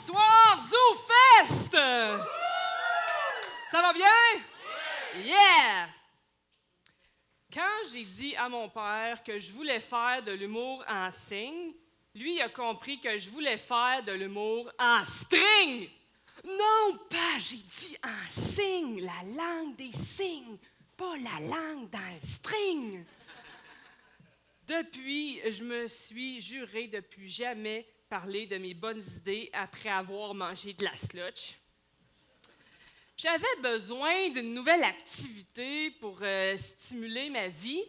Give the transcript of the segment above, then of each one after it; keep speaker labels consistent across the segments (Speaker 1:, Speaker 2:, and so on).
Speaker 1: Bonsoir, ZooFest! Ça va bien? Yeah! Quand j'ai dit à mon père que je voulais faire de l'humour en signe, lui, il a compris que je voulais faire de l'humour en string! Non, pas, j'ai dit en signe, la langue des signes, pas la langue dans le string! Depuis, je me suis juré de plus jamais parler de mes bonnes idées après avoir mangé de la slotch. J'avais besoin d'une nouvelle activité pour stimuler ma vie.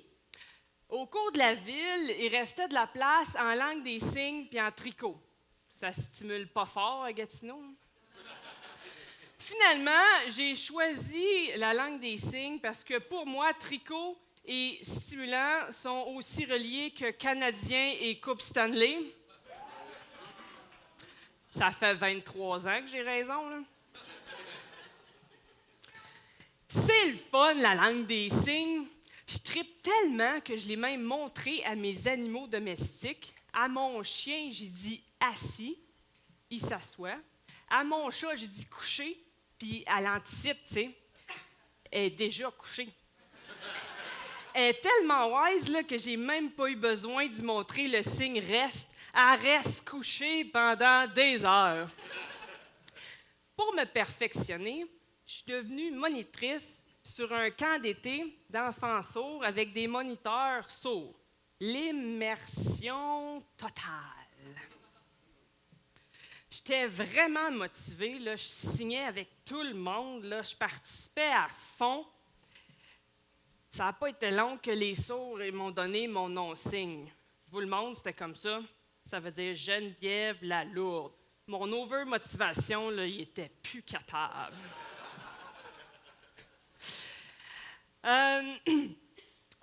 Speaker 1: Au cours de la ville, il restait de la place en langue des signes puis en tricot. Ça stimule pas fort à Gatineau. Finalement, j'ai choisi la langue des signes parce que pour moi, tricot et stimulant sont aussi reliés que Canadien et Coupe Stanley. Ça fait 23 ans que j'ai raison, là. C'est le fun, la langue des signes. Je trippe tellement que je l'ai même montré à mes animaux domestiques. À mon chien, j'ai dit « assis », il s'assoit. À mon chat, j'ai dit « couché », puis elle anticipe, tu sais. Elle est déjà couchée. Elle est tellement wise là, que j'ai même pas eu besoin d'y montrer le signe « reste ». Elle reste couchée pendant des heures. Pour me perfectionner, je suis devenue monitrice sur un camp d'été d'enfants sourds avec des moniteurs sourds. L'immersion totale. J'étais vraiment motivée, là, je signais avec tout le monde, là, je participais à fond. Ça n'a pas été long que les sourds m'ont donné mon nom-signe. Je vous le montre, c'était comme ça. Ça veut dire Geneviève la Lourde. Mon over-motivation, là, il était plus capable.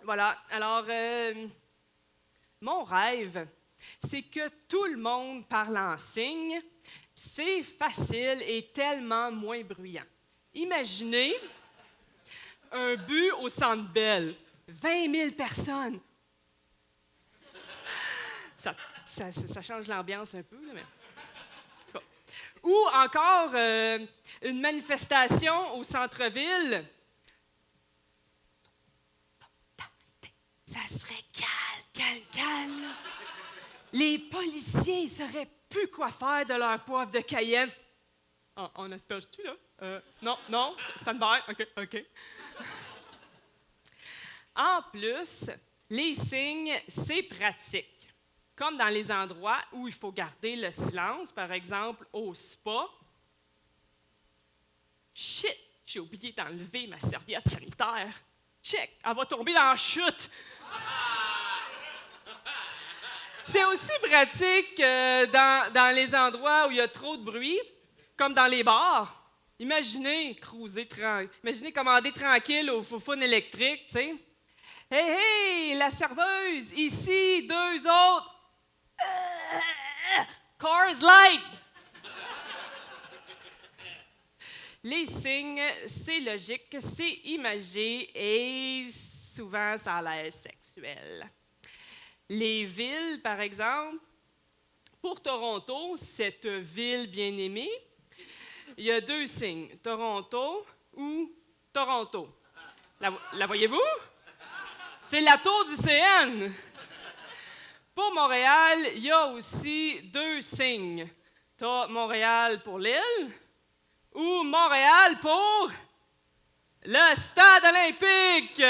Speaker 1: Voilà. Alors, mon rêve, c'est que tout le monde parle en signe. C'est facile et tellement moins bruyant. Imaginez un but au Centre Bell. 20 000 personnes. Ça change l'ambiance un peu, là, mais... Ou encore une manifestation au centre-ville. Ça serait calme. Les policiers ne sauraient plus quoi faire de leur poivre de Cayenne. On asperge-tu, là? Non, stand-by. OK. En plus, les signes, c'est pratique. Comme dans les endroits où il faut garder le silence, par exemple au spa. Shit, j'ai oublié d'enlever ma serviette sanitaire. Check, elle va tomber dans la chute. C'est aussi pratique dans les endroits où il y a trop de bruit, comme dans les bars. Imaginez commander tranquille au foufoune électrique, tu sais. Hey, la serveuse, ici, 2 autres. Coors Light! Les signes, c'est logique, c'est imagé et souvent ça a l'air sexuel. Les villes, par exemple, pour Toronto, cette ville bien-aimée, il y a 2 signes, Toronto ou Toronto. La voyez-vous? C'est la tour du CN. Pour Montréal, il y a aussi 2 signes. Tu as Montréal pour l'île ou Montréal pour le stade olympique.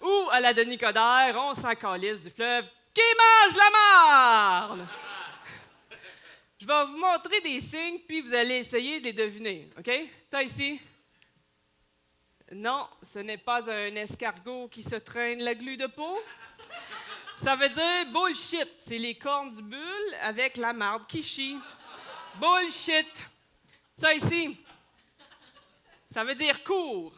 Speaker 1: Ou à la Denis Coderre, on s'en calisse du fleuve qui mange la marde. Je vais vous montrer des signes, puis vous allez essayer de les deviner. OK? Ça ici? Non, ce n'est pas un escargot qui se traîne la glu de peau. Ça veut dire bullshit. C'est les cornes du bulle avec la marde qui chie. Bullshit. Ça ici, ça veut dire cours.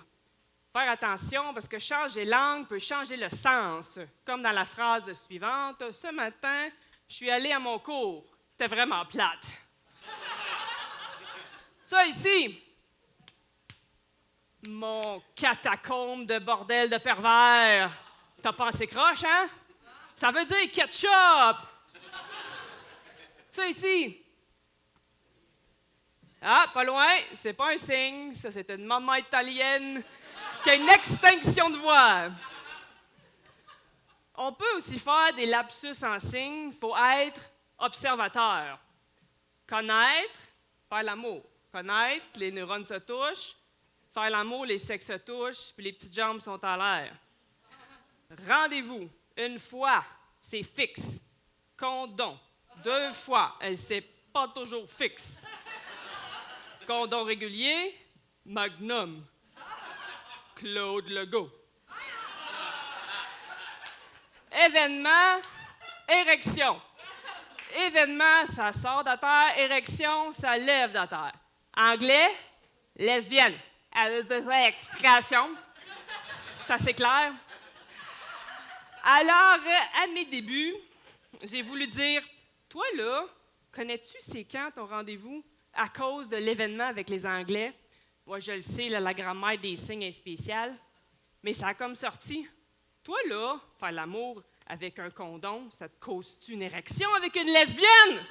Speaker 1: Faire attention parce que changer langue peut changer le sens. Comme dans la phrase suivante, « Ce matin, je suis allé à mon cours. C'était vraiment plate. » Ça ici, mon catacombe de bordel de pervers. T'as pensé croche, hein? Ça veut dire ketchup. Ça ici, Ah, pas loin, c'est pas un signe, ça c'est une maman italienne qui a une extinction de voix. On peut aussi faire des lapsus en signes, il faut être observateur. Connaître, faire l'amour. Connaître, les neurones se touchent. Faire l'amour, les sexes se touchent, puis les petites jambes sont en l'air. Rendez-vous, une fois, c'est fixe. Condom, 2 fois, c'est pas toujours fixe. Condom régulier, Magnum. Claude Legault. Événement, érection. Événement, ça sort de terre. Érection, ça lève de terre. Anglais, lesbienne. Explication. C'est assez clair. Alors, à mes débuts, j'ai voulu dire, toi là, connais-tu c'est quand ton rendez-vous à cause de l'événement avec les Anglais? Moi, je le sais, là, la grammaire des signes est spéciale, mais ça a comme sorti. Toi là, faire l'amour avec un condom, ça te cause-tu une érection avec une lesbienne?